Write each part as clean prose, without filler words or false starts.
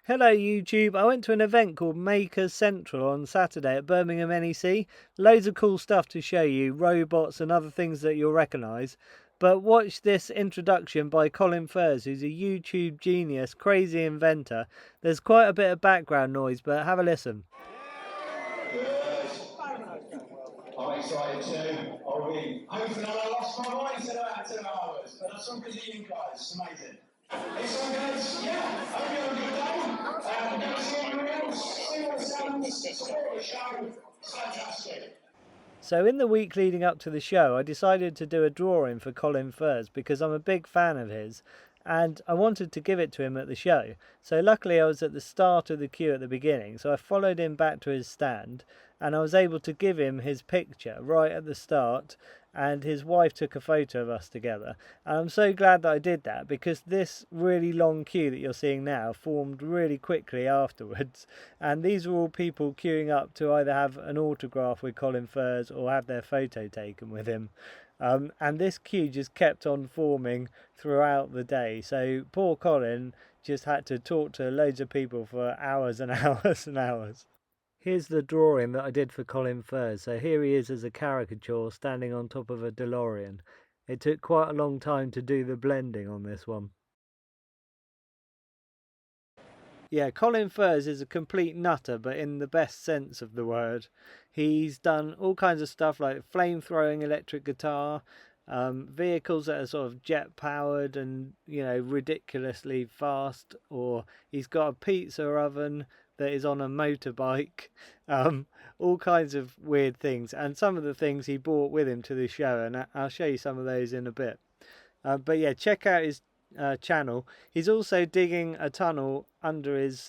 Hello YouTube, I went to an event called Maker Central on Saturday at Birmingham NEC. Loads of cool stuff to show you, robots and other things that you'll recognise. But watch this introduction by Colin Furze, who's a YouTube genius, crazy inventor. There's quite a bit of background noise, but have a listen. I'm excited too. Hopefully I lost my voice in about 2 hours, but that's all because of you guys. It's amazing. It's all good. Yeah, hope you have a good day. We're going to see everyone else, see what sounds, support the show. It's fantastic. So in the week leading up to the show, I decided to do a drawing for Colin Furze because I'm a big fan of his and I wanted to give it to him at the show. So luckily I was at the start of the queue at the beginning, so I followed him back to his stand and I was able to give him his picture right at the start, and his wife took a photo of us together. And I'm so glad that I did that because this really long queue that you're seeing now formed really quickly afterwards, and these were all people queuing up to either have an autograph with Colin Furze or have their photo taken with him. And this queue just kept on forming throughout the day, so poor Colin just had to talk to loads of people for hours and hours and hours. Here's the drawing that I did for Colin Furze. So here he is as a caricature standing on top of a DeLorean. It took quite a long time to do the blending on this one. Yeah, Colin Furze is a complete nutter, but in the best sense of the word. He's done all kinds of stuff like flame-throwing electric guitar, vehicles that are sort of jet-powered and, you know, ridiculously fast, or he's got a pizza oven that is on a motorbike, all kinds of weird things, and some of the things he brought with him to the show, and I'll show you some of those in a bit. But yeah, check out his channel. He's also digging a tunnel under his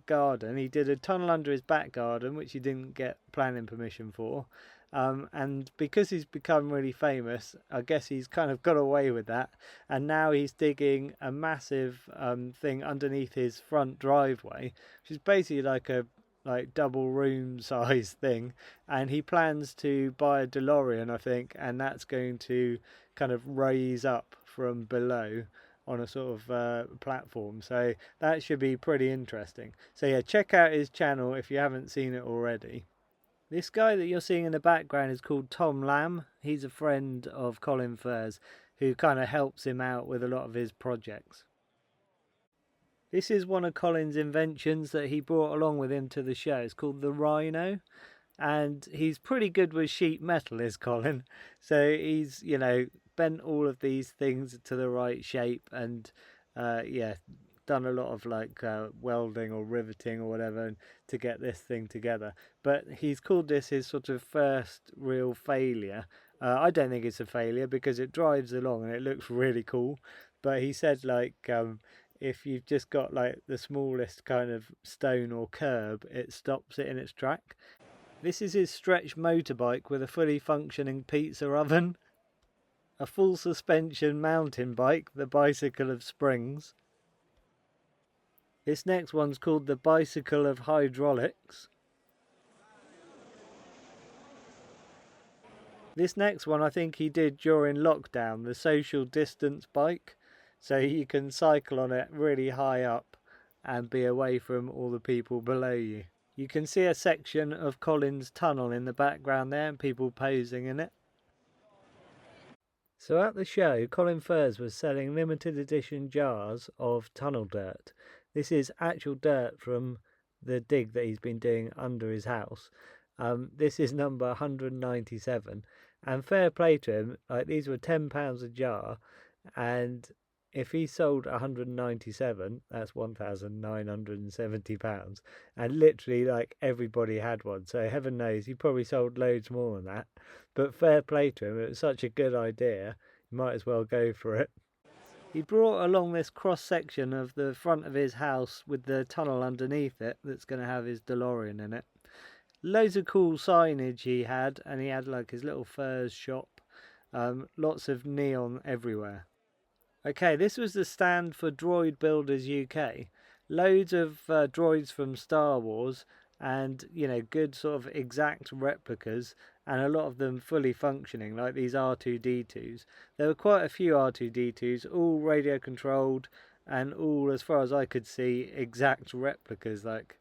garden. He did a tunnel under his back garden, which he didn't get planning permission for. And because he's become really famous, I guess he's kind of got away with that. And now he's digging a massive thing underneath his front driveway, which is basically like a double room size thing. And he plans to buy a DeLorean, I think, and that's going to kind of raise up from below on a sort of platform, so that should be pretty interesting. So yeah, check out his channel if you haven't seen it already. This guy that you're seeing in the background is called Tom Lamb. He's a friend of Colin Furze who kind of helps him out with a lot of his projects. This is one of Colin's inventions that he brought along with him to the show. It's called the Rhino, and he's pretty good with sheet metal, is Colin. So he's, you know, bent all of these things to the right shape and yeah, done a lot of like welding or riveting or whatever to get this thing together. But he's called this his sort of first real failure. I don't think it's a failure because it drives along and it looks really cool. But he said like if you've just got like the smallest kind of stone or curb, it stops it in its track. This is his stretch motorbike with a fully functioning pizza oven. A full suspension mountain bike, the bicycle of springs. This next one's called the bicycle of hydraulics. This next one I think he did during lockdown, the social distance bike. So you can cycle on it really high up and be away from all the people below you. You can see a section of Colin's tunnel in the background there and people posing in it. So at the show, Colin Furze was selling limited edition jars of tunnel dirt. This is actual dirt from the dig that he's been doing under his house. This is number 197, and fair play to him, like these were £10 a jar, and if he sold 197, that's £1,970, and literally like everybody had one, so heaven knows he probably sold loads more than that. But fair play to him, it was such a good idea, you might as well go for it. He brought along this cross section of the front of his house with the tunnel underneath it that's going to have his DeLorean in it. Loads of cool signage he had, and he had like his little Furze shop, lots of neon everywhere. Okay, this was the stand for Droid Builders UK. Loads of droids from Star Wars and, you know, good sort of exact replicas, and a lot of them fully functioning, like these R2-D2s. There were quite a few R2-D2s, all radio controlled, and all, as far as I could see, exact replicas, like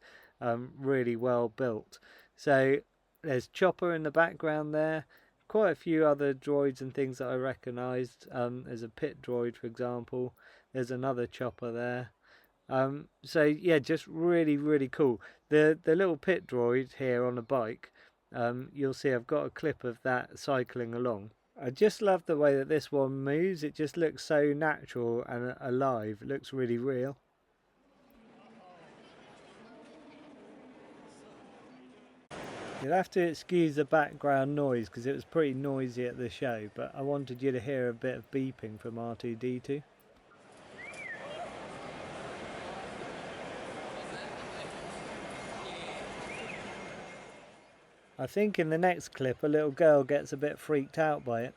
really well built. So there's Chopper in the background there, quite a few other droids and things that I recognised. There's a pit droid, for example. There's another Chopper there. So yeah, just really cool. The little pit droid here on a bike, you'll see I've got a clip of that cycling along. I just love the way that this one moves. It just looks so natural and alive. It looks really real. You'll have to excuse the background noise because it was pretty noisy at the show, but I wanted you to hear a bit of beeping from R2-D2. I think in the next clip a little girl gets a bit freaked out by it.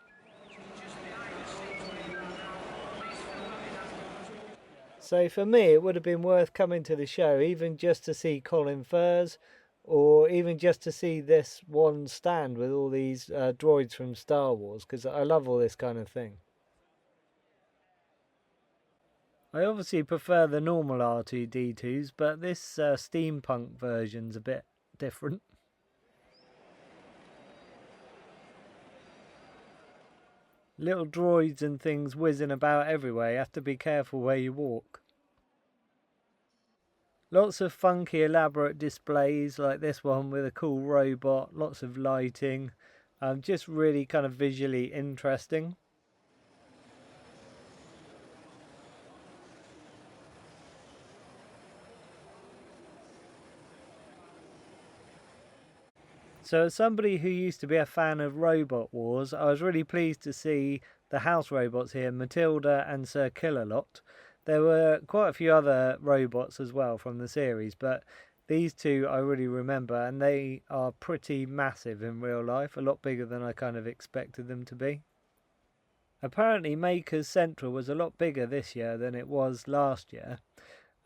So for me it would have been worth coming to the show even just to see Colin Furze, or even just to see this one stand with all these droids from Star Wars, because I love all this kind of thing. I obviously prefer the normal R2-D2s, but this steampunk version's a bit different. Little droids and things whizzing about everywhere. You have to be careful where you walk. Lots of funky elaborate displays like this one with a cool robot, lots of lighting, just really kind of visually interesting. So as somebody who used to be a fan of Robot Wars, I was really pleased to see the house robots here, Matilda and Sir Killalot. There were quite a few other robots as well from the series, but these two I really remember, and they are pretty massive in real life, a lot bigger than I kind of expected them to be. Apparently Makers Central was a lot bigger this year than it was last year.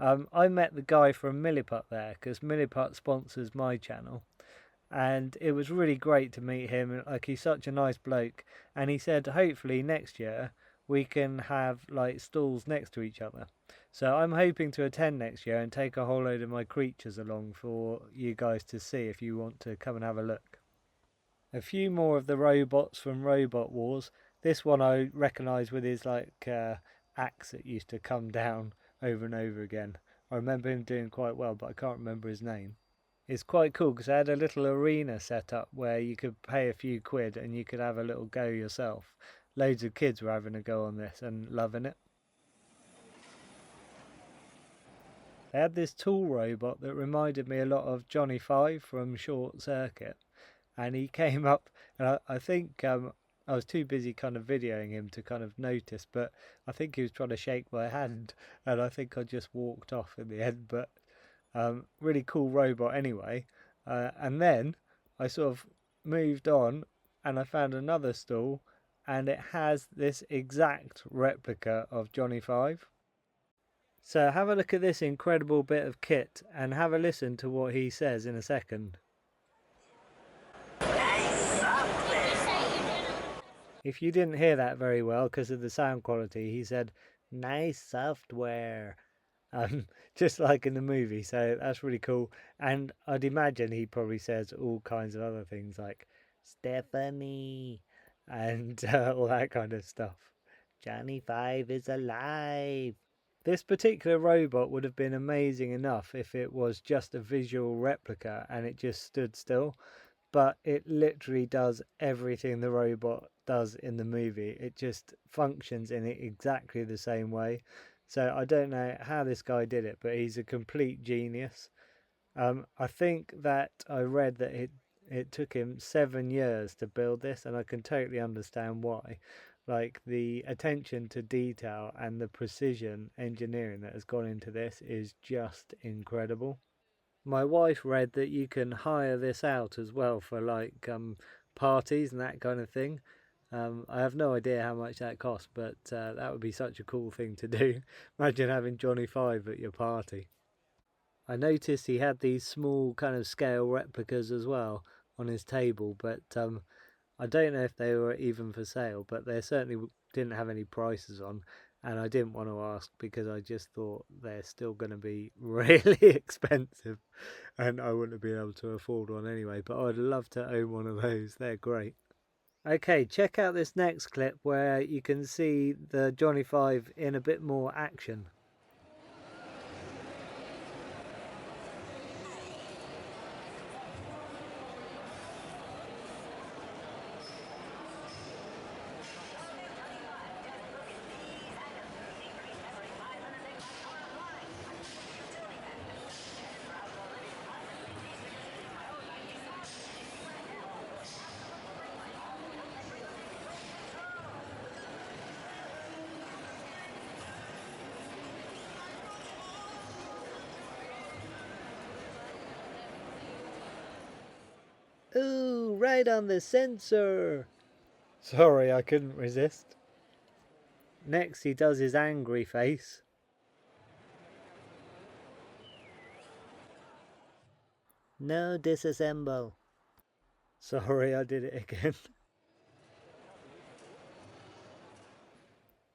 I met the guy from Milliput there, because Milliput sponsors my channel. And it was really great to meet him. Like, he's such a nice bloke, and he said hopefully next year we can have like stalls next to each other. So I'm hoping to attend next year and take a whole load of my creatures along for you guys to see if you want to come and have a look. A few more of the robots from Robot Wars. This one I recognise with his like axe that used to come down over and over again. I remember him doing quite well, but I can't remember his name. It's quite cool because I had a little arena set up where you could pay a few quid and you could have a little go yourself. Loads of kids were having a go on this and loving it. They had this tool robot that reminded me a lot of Johnny Five from Short Circuit, and he came up, and I think I was too busy kind of videoing him to kind of notice, but I think he was trying to shake my hand, and I think I just walked off in the end. But really cool robot anyway. And then I sort of moved on and I found another stall, and it has this exact replica of Johnny Five. So have a look at this incredible bit of kit and have a listen to what he says in a second. If you didn't hear that very well because of the sound quality, he said, "Nice software." Just like in the movie, so that's really cool. And I'd imagine he probably says all kinds of other things like Stephanie and all that kind of stuff. Johnny Five is alive. This particular robot would have been amazing enough if it was just a visual replica and it just stood still, but it literally does everything the robot does in the movie. It just functions in it exactly the same way. So I don't know how this guy did it, but he's a complete genius. I think that I read that it took him 7 years to build this, and I can totally understand why. Like, the attention to detail and the precision engineering that has gone into this is just incredible. My wife read that you can hire this out as well for like parties and that kind of thing. I have no idea how much that costs, but that would be such a cool thing to do. Imagine having Johnny Five at your party. I noticed he had these small kind of scale replicas as well on his table, but I don't know if they were even for sale, but they certainly didn't have any prices on. and I didn't want to ask because I just thought they're still going to be really expensive and I wouldn't have been able to afford one anyway, but I'd love to own one of those. They're great. Okay, check out this next clip where you can see the Johnny 5 in a bit more action. Ooh, right on the sensor! Sorry, I couldn't resist. Next he does his angry face. No, disassemble. Sorry, I did it again.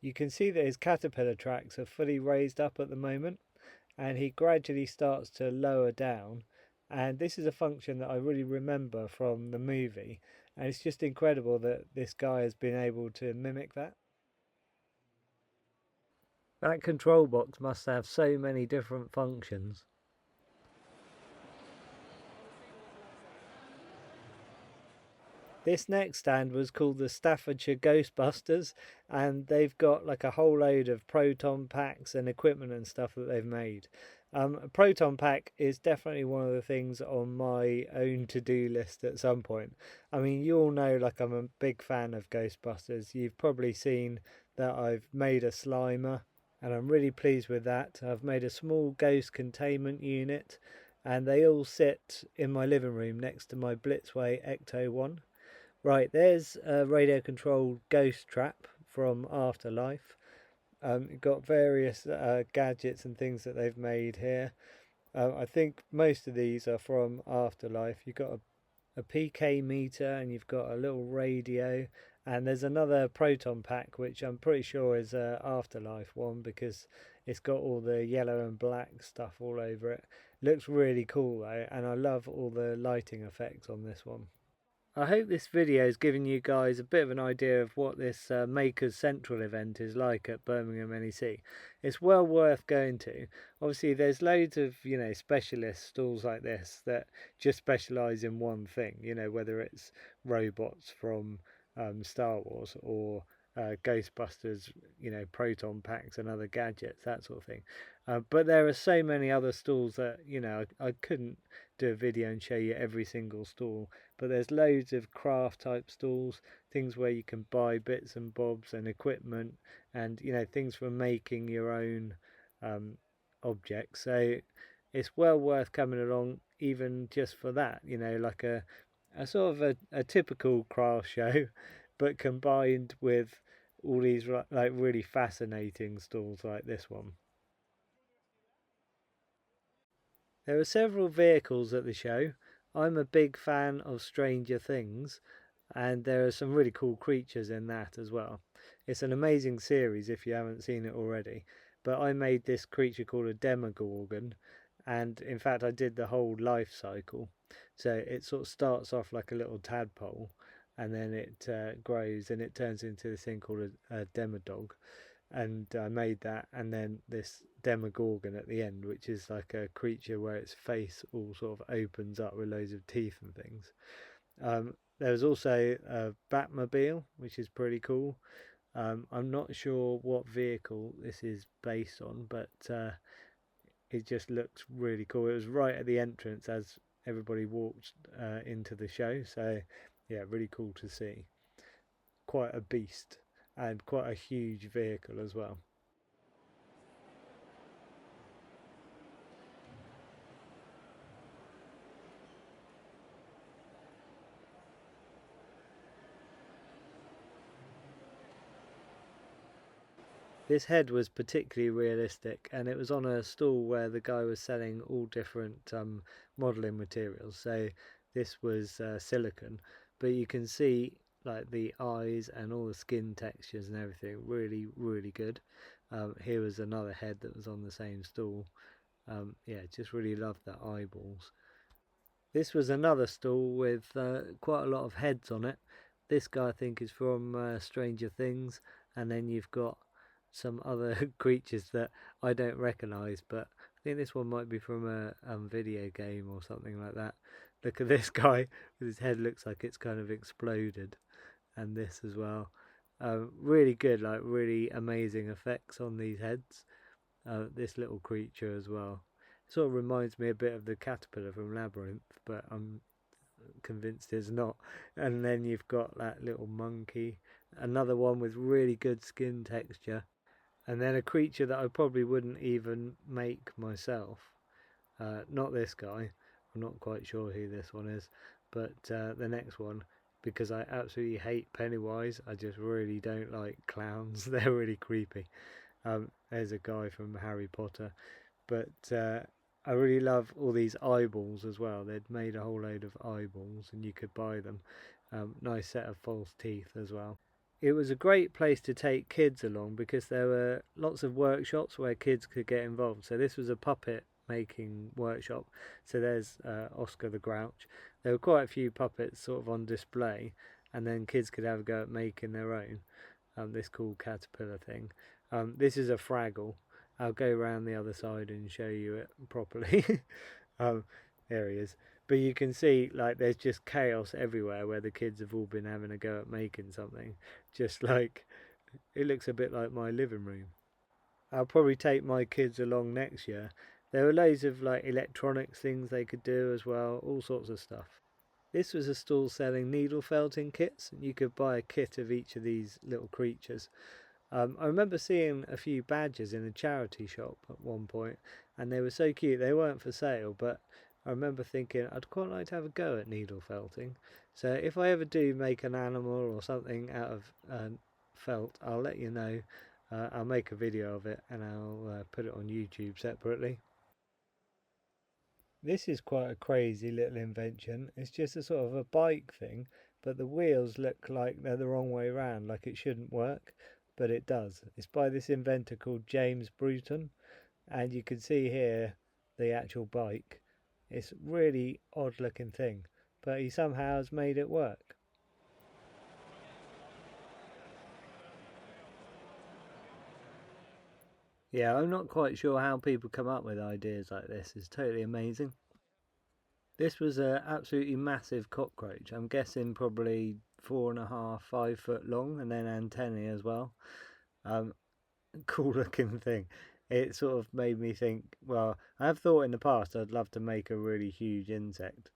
You can see that his caterpillar tracks are fully raised up at the moment, and he gradually starts to lower down. And this is a function that I really remember from the movie, and it's just incredible that this guy has been able to mimic that. That control box must have so many different functions. This next stand was called the Staffordshire Ghostbusters, and they've got like a whole load of proton packs and equipment and stuff that they've made. A proton pack is definitely one of the things on my own to-do list at some point. I mean, you all know, like, I'm a big fan of Ghostbusters. You've probably seen that I've made a Slimer, and I'm really pleased with that. I've made a small ghost containment unit, and they all sit in my living room next to my Blitzway Ecto 1. Right, there's a radio controlled ghost trap from Afterlife. You've got various gadgets and things that they've made here. I think most of these are from Afterlife. You've got a PK meter and you've got a little radio, and there's another proton pack which I'm pretty sure is a Afterlife one because it's got all the yellow and black stuff all over it. Looks really cool though, and I love all the lighting effects on this one. I hope this video has given you guys a bit of an idea of what this Makers Central event is like at Birmingham NEC. It's well worth going to. Obviously there's loads of, specialist stalls like this that just specialise in one thing, whether it's robots from Star Wars or Ghostbusters, proton packs and other gadgets, that sort of thing. But there are so many other stalls that, I couldn't do a video and show you every single stall, but there's loads of craft type stalls, things where you can buy bits and bobs and equipment and, things for making your own objects. So it's well worth coming along even just for that, like a sort of a typical craft show, but combined with all these like really fascinating stalls like this one. There are several vehicles at the show. I'm a big fan of Stranger Things, and there are some really cool creatures in that as well. It's an amazing series if you haven't seen it already, but I made this creature called a Demogorgon, and in fact I did the whole life cycle. So it sort of starts off like a little tadpole, and then it grows and it turns into this thing called a Demodog, and I made that, and then this Demogorgon at the end, which is like a creature where its face all sort of opens up with loads of teeth and things. There was also a Batmobile, which is pretty cool. I'm not sure what vehicle this is based on, but it just looks really cool. It was right at the entrance as everybody walked into the show, so yeah, really cool to see. Quite a beast and quite a huge vehicle as well. This head was particularly realistic, and it was on a stall where the guy was selling all different modelling materials. So this was silicon, but you can see like the eyes and all the skin textures and everything. Really, really good. Here was another head that was on the same stall. Yeah, just really loved the eyeballs. This was another stall with quite a lot of heads on it. This guy I think is from Stranger Things, and then you've got some other creatures that I don't recognise, but I think this one might be from a video game or something like that. Look at this guy with his head, looks like it's kind of exploded, and this as well. Really good, like really amazing effects on these heads. This little creature as well. Sort of reminds me a bit of the caterpillar from Labyrinth, but I'm convinced it's not. And then you've got that little monkey, another one with really good skin texture, and then a creature that I probably wouldn't even make myself. Not this guy. I'm not quite sure who this one is, but the next one, because I absolutely hate Pennywise. I just really don't like clowns. They're really creepy. There's a guy from Harry Potter, but I really love all these eyeballs as well. They'd made a whole load of eyeballs and you could buy them. Nice set of false teeth as well. It was a great place to take kids along because there were lots of workshops where kids could get involved. So this was a puppet making workshop. So there's Oscar the Grouch. There were quite a few puppets sort of on display, and then kids could have a go at making their own. This cool caterpillar thing. This is a Fraggle. I'll go around the other side and show you it properly. There he is. But you can see like there's just chaos everywhere where the kids have all been having a go at making something. Just like, it looks a bit like my living room. I'll probably take my kids along next year. There were loads of like electronics things they could do as well, all sorts of stuff. This was a stall selling needle felting kits. You could buy a kit of each of these little creatures. I remember seeing a few badges in a charity shop at one point, and they were so cute. They weren't for sale, but I remember thinking I'd quite like to have a go at needle felting. So if I ever do make an animal or something out of felt, I'll let you know. I'll make a video of it and I'll put it on YouTube separately. This is quite a crazy little invention. It's just a sort of a bike thing, but the wheels look like they're the wrong way around, like it shouldn't work, but it does. It's by this inventor called James Bruton, and you can see here the actual bike. It's a really odd looking thing, but he somehow has made it work. Yeah, I'm not quite sure how people come up with ideas like this. It's totally amazing. This was a absolutely massive cockroach. I'm guessing probably 4.5, 5 foot long, and then antennae as well. Cool looking thing. It sort of made me think, well, I have thought in the past I'd love to make a really huge insect.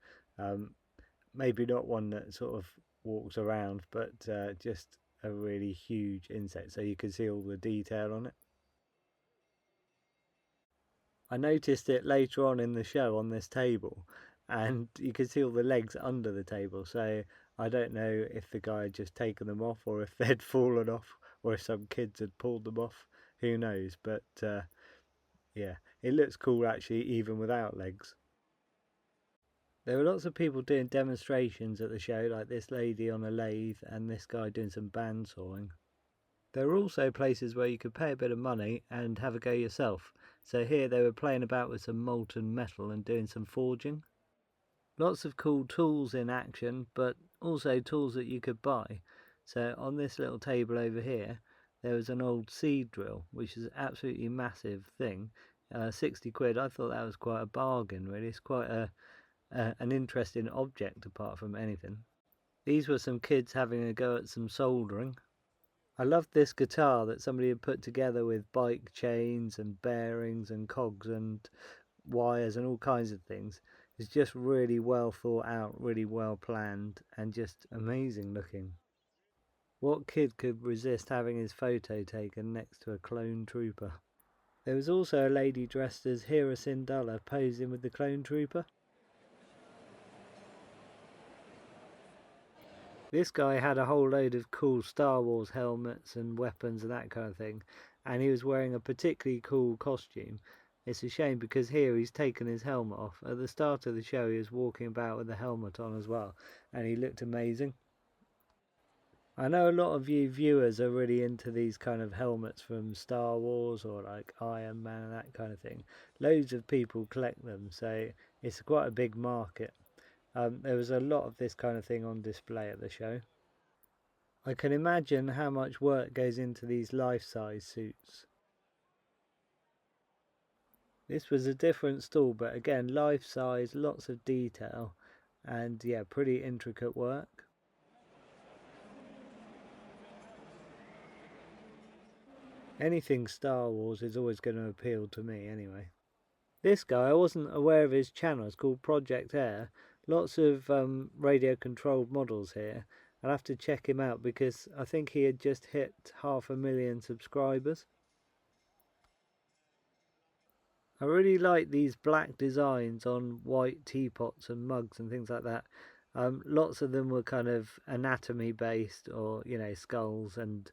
Maybe not one that sort of walks around, but just a really huge insect so you can see all the detail on it. I noticed it later on in the show on this table, and you can see all the legs under the table, so I don't know if the guy had just taken them off or if they'd fallen off or if some kids had pulled them off. Who knows? But yeah, it looks cool actually even without legs. There were lots of people doing demonstrations at the show, like this lady on a lathe and this guy doing some bandsawing. There were also places where you could pay a bit of money and have a go yourself. So here they were playing about with some molten metal and doing some forging. Lots of cool tools in action, but also tools that you could buy. So on this little table over here, there was an old seed drill, which is an absolutely massive thing. 60 quid, I thought that was quite a bargain really. It's quite an interesting object apart from anything. These were some kids having a go at some soldering. I loved this guitar that somebody had put together with bike chains and bearings and cogs and wires and all kinds of things. It's just really well thought out, really well planned, and just amazing looking. What kid could resist having his photo taken next to a clone trooper? There was also a lady dressed as Hera Syndulla posing with the clone trooper. This guy had a whole load of cool Star Wars helmets and weapons and that kind of thing, and he was wearing a particularly cool costume. It's a shame because here he's taken his helmet off. At the start of the show he was walking about with the helmet on as well, and he looked amazing. I know a lot of you viewers are really into these kind of helmets from Star Wars or like Iron Man and that kind of thing. Loads of people collect them, so it's quite a big market. There was a lot of this kind of thing on display at the show. I can imagine how much work goes into these life-size suits. This was a different stall, but again, life-size, lots of detail, and yeah, pretty intricate work. Anything Star Wars is always going to appeal to me anyway. This guy, I wasn't aware of his channel. It's called Project Air. Lots of radio controlled models here. I'll have to check him out because I think he had just hit 500,000 subscribers. I really like these black designs on white teapots and mugs and things like that. Lots of them were kind of anatomy based, or you know, skulls and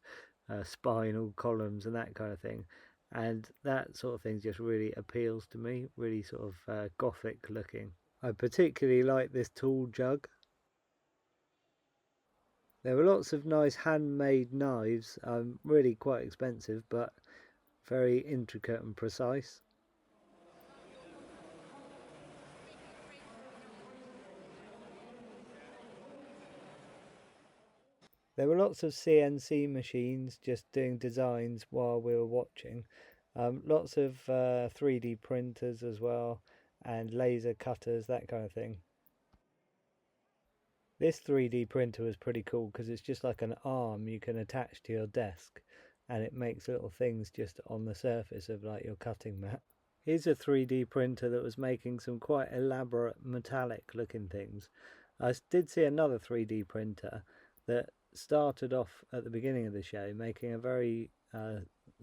spinal columns and that kind of thing, and that sort of thing just really appeals to me. Really sort of gothic looking. I particularly like this tool jug. There were lots of nice handmade knives, really quite expensive but very intricate and precise. There were lots of CNC machines just doing designs while we were watching. Lots of 3D printers as well, and laser cutters, that kind of thing. This 3D printer was pretty cool because it's just like an arm you can attach to your desk, and it makes little things just on the surface of like your cutting mat. Here's a 3D printer that was making some quite elaborate metallic looking things. I did see another 3D printer that started off at the beginning of the show making a very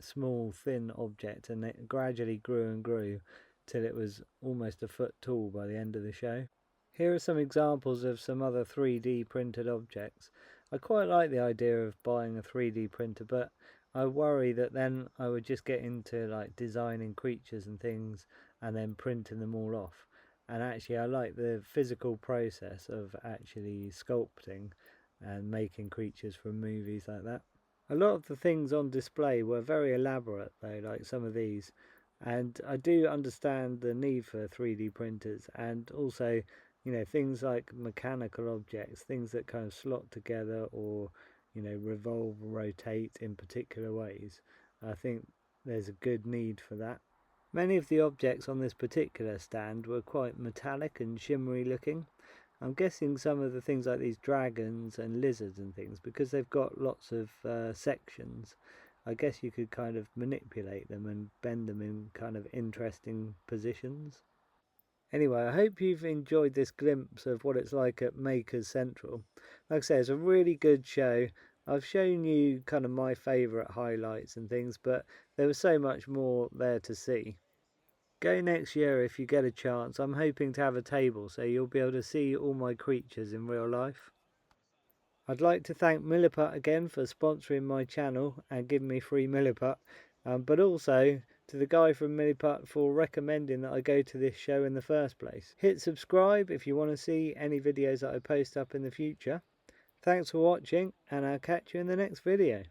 small thin object, and it gradually grew and grew till it was almost a foot tall by the end of the show. Here are some examples of some other 3D printed objects. I quite like the idea of buying a 3D printer, but I worry that then I would just get into like designing creatures and things and then printing them all off. And actually I like the physical process of actually sculpting and making creatures from movies like that. A lot of the things on display were very elaborate though, like some of these, and I do understand the need for 3D printers, and also, you know, things like mechanical objects, things that kind of slot together or, you know, revolve or rotate in particular ways. I think there's a good need for that. Many of the objects on this particular stand were quite metallic and shimmery looking. I'm guessing some of the things like these dragons and lizards and things, because they've got lots of sections, I guess you could kind of manipulate them and bend them in kind of interesting positions. Anyway, I hope you've enjoyed this glimpse of what it's like at Makers Central. Like I say, it's a really good show. I've shown you kind of my favourite highlights and things, but there was so much more there to see. Go next year if you get a chance. I'm hoping to have a table so you'll be able to see all my creatures in real life. I'd like to thank Milliput again for sponsoring my channel and giving me free Milliput, but also to the guy from Milliput for recommending that I go to this show in the first place. Hit subscribe if you want to see any videos that I post up in the future. Thanks for watching, and I'll catch you in the next video.